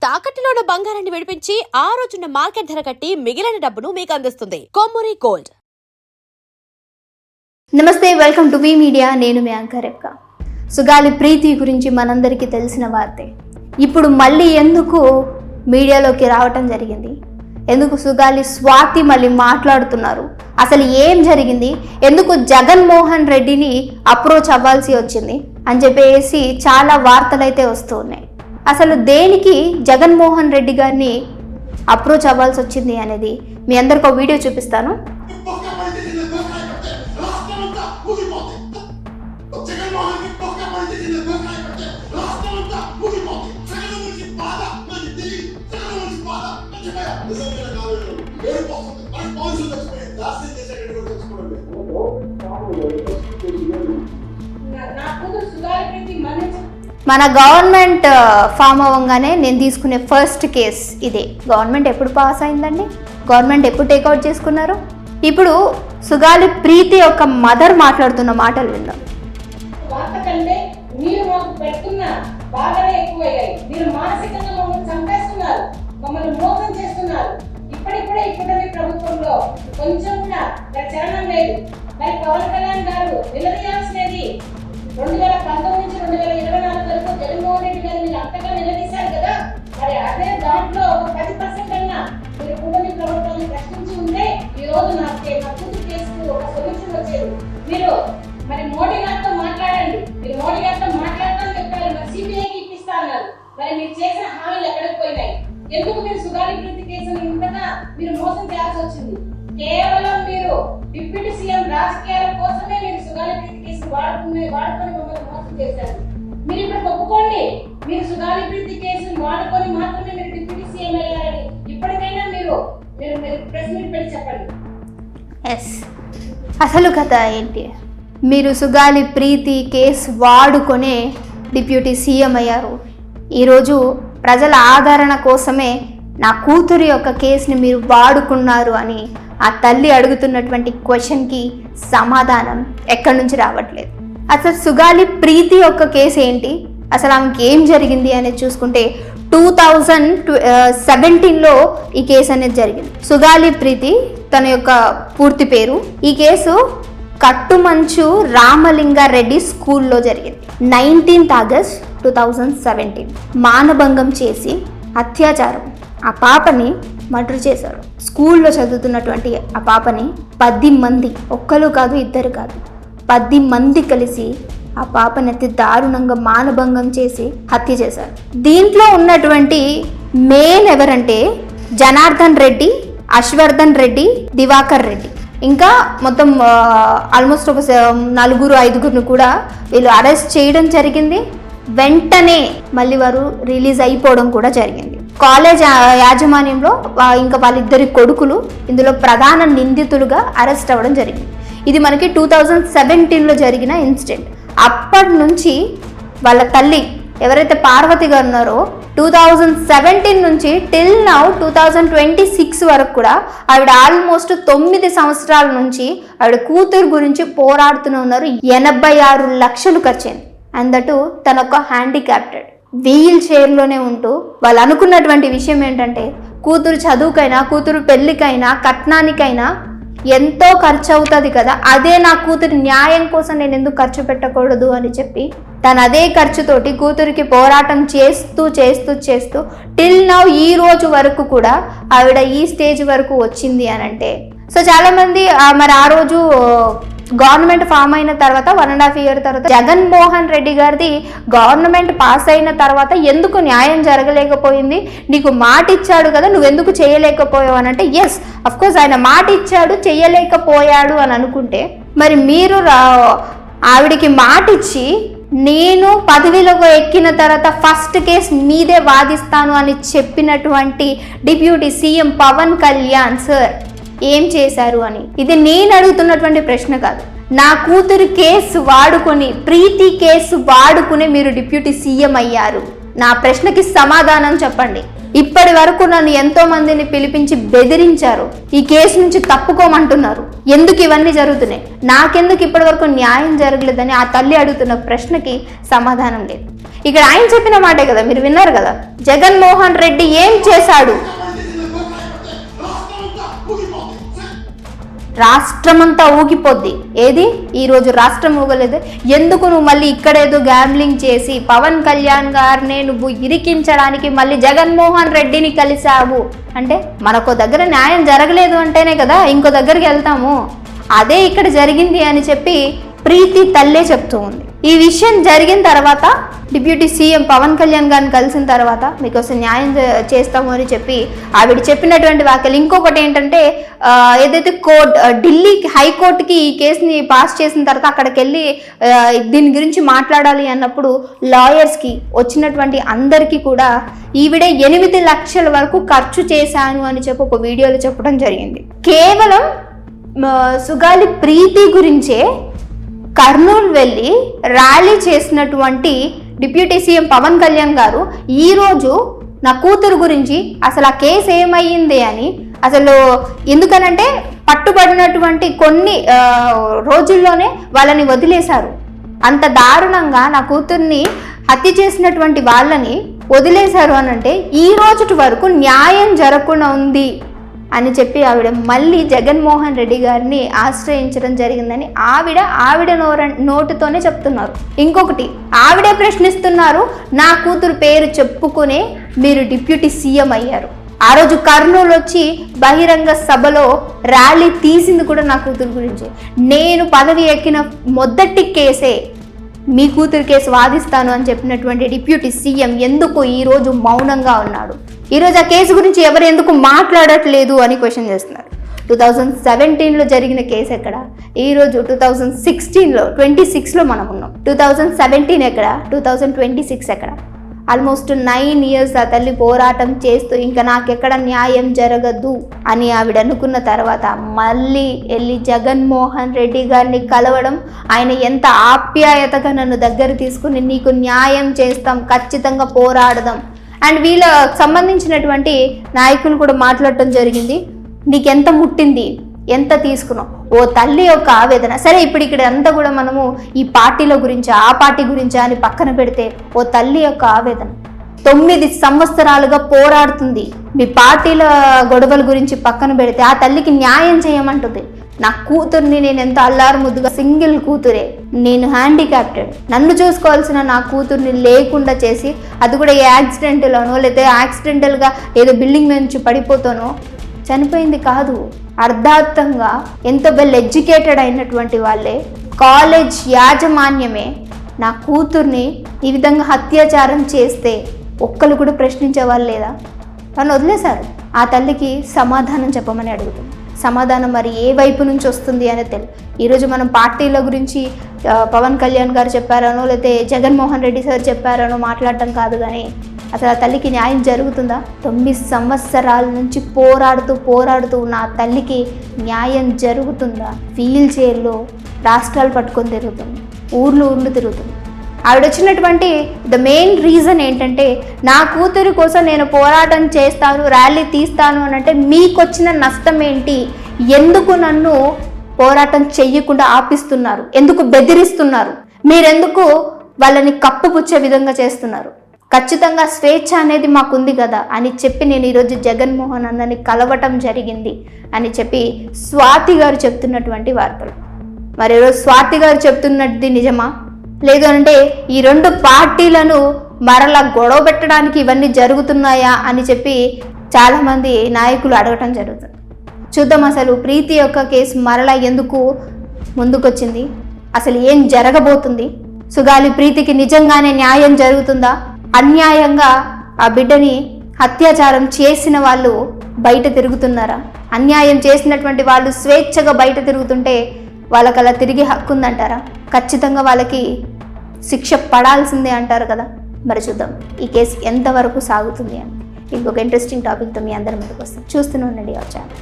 తాకట్టులో ఉన్న బంగారాన్ని విడిపించి ఆ రోజున్న మార్కెట్ ధర కట్టి మిగిలిన డబ్బును మీకు అందిస్తుంది కొమ్మూరి గోల్డ్. నమస్తే, వెల్కమ్ టు వి మీడియా. నేను మీ యాంకర్ రెక్క. సుగాలి ప్రీతి గురించి మనందరికీ తెలిసిన వార్తే. ఇప్పుడు మళ్ళీ ఎందుకు మీడియాలోకి రావటం జరిగింది, ఎందుకు సుగాలి స్వాతి మళ్ళీ మాట్లాడుతున్నారు, అసలు ఏం జరిగింది, ఎందుకు జగన్మోహన్ రెడ్డిని అప్రోచ్ అవ్వాల్సి వచ్చింది అని చెప్పేసి చాలా వార్తలు అయితే వస్తూ ఉన్నాయి. అసలు దేనికి జగన్మోహన్ రెడ్డి గారిని అప్రోచ్ అవ్వాల్సి వచ్చింది అనేది మీ అందరికీ ఒక వీడియో చూపిస్తాను. మన గవర్నమెంట్ ఫామ్ అవ్వగానే నేను తీసుకునే ఫస్ట్ కేస్ ఇదే. గవర్నమెంట్ ఎప్పుడు పాస్ అయిందండి, గవర్నమెంట్ ఎప్పుడు టేక్అవుట్ చేసుకున్నారు? ఇప్పుడు సుగాలి ప్రీతి యొక్క మదర్ మాట్లాడుతున్న మాటలు విన్నాం. పవన్ కళ్యాణ్ గారు నిలదీయాల్సినది 2019 నుంచి 2024 వరకు జగన్మోహన్ రెడ్డి గారు మీరు అంతగా నిలదీశారు కదా, మరి అదే దాంట్లో ఒక 10% అన్నా మీరు కూటమి ప్రభుత్వాన్ని ప్రశ్నించి ఉంటే ఈ రోజు నా కూతురు కేసుకు ఒక సొల్యూషన్ వచ్చేది. మీరు మరి మోడీ గారితో మాట్లాడండి, మీరు మోడీ గారితో మాట్లాడతాను చెప్పారు, మరి సిబిఐకి ఇప్పిస్తా అన్నారు. మరి మీరు చేసిన హామీలు ఎక్కడికి పోయినాయి? ఎందుకు మీరు సుగాలి ప్రీతి కేసును ఇంతగా మీరు మోసం చేయాల్సి వచ్చింది? కేవలం మీరు డిప్యూటీ సీఎం రాజకీయాల కోసమే మీరు సుగాలి ప్రీతి కేసు వాడుకొని మమ్మల్ని మోసం చేశారు. మీరు ఇప్పుడు ఒప్పుకోండి, మీరు సుగాలి ప్రీతి కేసును వాడుకొని మాత్రమే మీరు డిప్యూటీ సీఎం అయ్యారని ఇప్పటికైనా మీరు ప్రెస్ మీట్ పెట్టి చెప్పండి. అసలు కథ ఏంటి? మీరు సుగాలి ప్రీతి కేసు వాడుకొనే డిప్యూటీ సీఎం అయ్యారు. ఈరోజు ప్రజల ఆదరణ కోసమే నా కూతురు యొక్క కేసుని మీరు వాడుకున్నారు అని ఆ తల్లి అడుగుతున్నటువంటి క్వశ్చన్కి సమాధానం ఎక్కడి నుంచి రావట్లేదు. అసలు సుగాలి ప్రీతి యొక్క కేసు ఏంటి, అసలు ఆమెకి ఏం జరిగింది అనేది చూసుకుంటే 2017లో ఈ కేసు అనేది జరిగింది. సుగాలి ప్రీతి తన యొక్క పూర్తి పేరు. ఈ కేసు కట్టుమంచు రామలింగారెడ్డి స్కూల్లో జరిగింది. 19th August 2017 మానభంగం చేసి అత్యాచారం, ఆ పాపని మర్డర్ చేశారు. స్కూల్లో చదువుతున్నటువంటి ఆ పాపని 10 మంది, ఒక్కరు కాదు ఇద్దరు కాదు 10 మంది కలిసి ఆ పాపని అతి దారుణంగా మానభంగం చేసి హత్య చేశారు. దీంట్లో ఉన్నటువంటి మెయిన్ ఎవరంటే జనార్దన్ రెడ్డి, అశ్వర్ధన్ రెడ్డి, దివాకర్ రెడ్డి, ఇంకా మొత్తం ఆల్మోస్ట్ ఒక 4-5 కూడా వీళ్ళు అరెస్ట్ చేయడం జరిగింది. వెంటనే మళ్ళీ వారు రిలీజ్ అయిపోవడం కూడా జరిగింది. కాలేజ్ యాజమాన్యంలో ఇంకా వాళ్ళిద్దరి కొడుకులు ఇందులో ప్రధాన నిందితులుగా అరెస్ట్ అవ్వడం జరిగింది. ఇది మనకి 2017లో జరిగిన ఇన్సిడెంట్. అప్పటి నుంచి వాళ్ళ తల్లి ఎవరైతే పార్వతి గారు ఉన్నారో 2017 నుంచి టిల్ నౌ 2026 వరకు కూడా ఆవిడ ఆల్మోస్ట్ 9 సంవత్సరాల నుంచి ఆవిడ కూతురు గురించి పోరాడుతూనే ఉన్నారు. 86 లక్షలు ఖర్చయింది. అండ్ దటు తన ఒక హ్యాండిక్యాప్టెడ్ వీల్ చైర్లోనే ఉంటూ వాళ్ళు అనుకున్నటువంటి విషయం ఏంటంటే కూతురు చదువుకైనా, కూతురు పెళ్ళికైనా, కట్నానికైనా ఎంతో ఖర్చు అవుతుంది కదా, అదే నా కూతురు న్యాయం కోసం నేను ఎందుకు ఖర్చు పెట్టకూడదు అని చెప్పి తను అదే ఖర్చుతోటి కూతురికి పోరాటం చేస్తూ టిల్ నౌ ఈ రోజు వరకు కూడా ఆవిడ ఈ స్టేజ్ వరకు వచ్చింది అని అంటే, సో చాలామంది మరి ఆ రోజు గవర్నమెంట్ ఫామ్ అయిన తర్వాత 1.5 year తర్వాత జగన్మోహన్ రెడ్డి గారిది గవర్నమెంట్ పాస్ అయిన తర్వాత ఎందుకు న్యాయం జరగలేకపోయింది, నీకు మాట ఇచ్చాడు కదా నువ్వెందుకు చేయలేకపోయావు అని అంటే, ఎస్ అఫ్ కోర్స్ ఆయన మాట ఇచ్చాడు చేయలేకపోయాడు అని అనుకుంటే, మరి మీరు ఆవిడికి మాట ఇచ్చి నేను పదవిలోకి ఎక్కిన తర్వాత ఫస్ట్ కేసు మీదే వాదిస్తాను అని చెప్పినటువంటి deputy CM Pawan Kalyan sir ఏం చేశారు అని, ఇది నేను అడుగుతున్నటువంటి ప్రశ్న కాదు. నా కూతురు కేసు వాడుకొని, ప్రీతి కేసు వాడుకుని మీరు డిప్యూటీ సీఎం అయ్యారు. నా ప్రశ్నకి సమాధానం చెప్పండి. ఇప్పటి వరకు నన్ను ఎంతో మందిని పిలిపించి బెదిరించారు, ఈ కేసు నుంచి తప్పుకోమంటున్నారు. ఎందుకు ఇవన్నీ జరుగుతున్నాయి, నాకెందుకు ఇప్పటి వరకు న్యాయం జరగలేదని ఆ తల్లి అడుగుతున్న ప్రశ్నకి సమాధానం లేదు. ఇక్కడ ఆయన చెప్పిన మాటే కదా, మీరు విన్నారు కదా, జగన్మోహన్ రెడ్డి ఏం చేశాడు? రాష్ట్రమంతా ఊగిపోద్ది. ఏది ఈరోజు రాష్ట్రం ఊగలేదు, ఎందుకు నువ్వు మళ్ళీ ఇక్కడేదో గ్యాంబ్లింగ్ చేసి పవన్ కళ్యాణ్ గారిని నువ్వు ఇరికించడానికి మళ్ళీ జగన్మోహన్ రెడ్డిని కలిసావు అంటే, మనకో దగ్గర న్యాయం జరగలేదు అంటేనే కదా ఇంకో దగ్గరికి వెళ్తాము. అదే ఇక్కడ జరిగింది అని చెప్పి ప్రీతి తల్లే చెప్తూ ఉంది. ఈ విషయం జరిగిన తర్వాత డిప్యూటీ సీఎం పవన్ కళ్యాణ్ గారిని కలిసిన తర్వాత మీకోసం న్యాయం చేస్తాము అని చెప్పి ఆవిడ చెప్పినటువంటి వ్యాఖ్యలు. ఇంకొకటి ఏంటంటే, ఏదైతే ఢిల్లీ హైకోర్టుకి ఈ కేసుని పాస్ చేసిన తర్వాత అక్కడికి వెళ్ళి దీని గురించి మాట్లాడాలి అన్నప్పుడు లాయర్స్కి వచ్చినటువంటి అందరికీ కూడా ఈవిడే 8 లక్షల వరకు ఖర్చు చేశాను అని చెప్పి ఒక వీడియోలో చెప్పడం జరిగింది. కేవలం సుగాలి ప్రీతి గురించే కర్నూలు వెళ్ళి ర్యాలీ చేసినటువంటి డిప్యూటీ సీఎం పవన్ కళ్యాణ్ గారు ఈరోజు నా కూతురు గురించి అసలు ఆ కేసు ఏమయ్యింది అని, అసలు ఎందుకనంటే పట్టుబడినటువంటి కొన్ని రోజుల్లోనే వాళ్ళని వదిలేశారు. అంత దారుణంగా నా కూతుర్ని హత్య చేసినటువంటి వాళ్ళని వదిలేశారు అనంటే ఈ రోజు వరకు న్యాయం జరగకుండా ఉంది అని చెప్పి ఆవిడ మళ్ళీ జగన్మోహన్ రెడ్డి గారిని ఆశ్రయించడం జరిగిందని ఆవిడ నోటుతోనే చెప్తున్నారు. ఇంకొకటి ఆవిడే ప్రశ్నిస్తున్నారు, నా కూతురు పేరు చెప్పుకునే మీరు డిప్యూటీ సీఎం అయ్యారు. ఆ రోజు కర్నూలు వచ్చి బహిరంగ సభలో ర్యాలీ తీసింది కూడా నా కూతురు గురించి. నేను పదవి ఎక్కిన మొదటి కేసే మీ కూతురు కేసు వాదిస్తాను అని చెప్పినటువంటి డిప్యూటీ సీఎం ఎందుకు ఈరోజు మౌనంగా ఉన్నాడు? ఈరోజు ఆ కేసు గురించి ఎవరు ఎందుకు మాట్లాడట్లేదు అని క్వశ్చన్ చేస్తున్నారు. 2017లో జరిగిన కేసు ఎక్కడ, ఈరోజు 2026లో మనం ఉన్నాం. 2017 ఎక్కడ, 2026 ఎక్కడ? ఆల్మోస్ట్ 9 ఇయర్స్ ఆ తల్లి పోరాటం చేస్తూ ఇంకా నాకెక్కడ న్యాయం జరగదు అని ఆవిడ అనుకున్న తర్వాత మళ్ళీ వెళ్ళి జగన్మోహన్ రెడ్డి గారిని కలవడం, ఆయన ఎంత ఆప్యాయతగా నన్ను దగ్గర తీసుకుని నీకు న్యాయం చేస్తాం, ఖచ్చితంగా పోరాడదాం అండ్ వీళ్ళకి సంబంధించినటువంటి నాయకులు కూడా మాట్లాడటం జరిగింది. నీకెంత ముట్టింది, ఎంత తీసుకున్నావు, ఓ తల్లి యొక్క ఆవేదన. సరే ఇప్పుడు ఇక్కడ అంతా కూడా మనము ఈ పార్టీల గురించి ఆ పార్టీ గురించి అని పక్కన పెడితే ఓ తల్లి యొక్క ఆవేదన 9 సంవత్సరాలుగా పోరాడుతుంది. మీ పార్టీల గొడవల గురించి పక్కన పెడితే ఆ తల్లికి న్యాయం చేయమంటుంది. నా కూతుర్ని నేను ఎంత అల్లారు ముద్దుగా, సింగిల్ కూతురే, నేను హ్యాండిక్యాప్టెడ్, నన్ను చూసుకోవాల్సిన నా కూతుర్ని లేకుండా చేసి అది కూడా యాక్సిడెంట్లోనో లేదా యాక్సిడెంటల్గా ఏదో బిల్డింగ్ నుంచి పడిపోతానో చనిపోయింది కాదు. అర్ధార్థంగా ఎంతో వెల్ ఎడ్యుకేటెడ్ అయినటువంటి వాళ్ళే, కాలేజ్ యాజమాన్యమే నా కూతుర్ని ఈ విధంగా అత్యాచారం చేస్తే ఒక్కరు కూడా ప్రశ్నించే వాళ్ళు లేదా? తను వదిలేశారు. ఆ తల్లికి సమాధానం చెప్పమని అడుగుతుంది. సమాధానం మరి ఏ వైపు నుంచి వస్తుంది అనేది తెలియదు. ఈరోజు మనం పార్టీల గురించి పవన్ కళ్యాణ్ గారు చెప్పారనో లేకపోతే జగన్మోహన్ రెడ్డి సార్ చెప్పారనో మాట్లాడటం కాదు, కానీ అసలు ఆ తల్లికి న్యాయం జరుగుతుందా? 9 సంవత్సరాల నుంచి పోరాడుతూ నా తల్లికి న్యాయం జరుగుతుందా? వీల్ చైర్లో రాష్ట్రాలు పట్టుకొని తిరుగుతుంది, ఊర్లు తిరుగుతుంది. ఆవిడ వచ్చినటువంటి ద మెయిన్ రీజన్ ఏంటంటే, నా కూతురి కోసం నేను పోరాటం చేస్తాను, ర్యాలీ తీస్తాను అని అంటే మీకు వచ్చిన నష్టం ఏంటి? ఎందుకు నన్ను పోరాటం చెయ్యకుండా ఆపిస్తున్నారు? ఎందుకు బెదిరిస్తున్నారు? మీరెందుకు వాళ్ళని కప్పుపుచ్చే విధంగా చేస్తున్నారు? ఖచ్చితంగా స్వేచ్ఛ అనేది మాకుంది కదా అని చెప్పి నేను ఈరోజు జగన్మోహన్ అన్నని కలవటం జరిగింది అని చెప్పి స్వాతి గారు చెప్తున్నటువంటి వార్తలు. మరి ఈరోజు స్వాతి గారు చెప్తున్నది నిజమా? లేదు అంటే ఈ 2 పార్టీలను మరలా గొడవ పెట్టడానికి ఇవన్నీ జరుగుతున్నాయా అని చెప్పి చాలామంది నాయకులు అడగటం జరుగుతుంది. చూద్దాం అసలు ప్రీతి యొక్క కేసు మరలా ఎందుకు ముందుకొచ్చింది, అసలు ఏం జరగబోతుంది, సుగాలి ప్రీతికి నిజంగానే న్యాయం జరుగుతుందా? అన్యాయంగా ఆ బిడ్డని అత్యాచారం చేసిన వాళ్ళు బయట తిరుగుతున్నారా? అన్యాయం చేసినటువంటి వాళ్ళు స్వేచ్ఛగా బయట తిరుగుతుంటే వాళ్ళకి అలా తిరిగి హక్కు ఉందంటారా? ఖచ్చితంగా వాళ్ళకి శిక్ష పడాల్సిందే అంటారు కదా. మరి చూద్దాం ఈ కేసు ఎంతవరకు సాగుతుంది అని. ఇంకొక ఇంట్రెస్టింగ్ టాపిక్తో మీ అందరి ముందుకు వస్తాం. చూస్తూనే ఉండండి ఆ ఛానల్.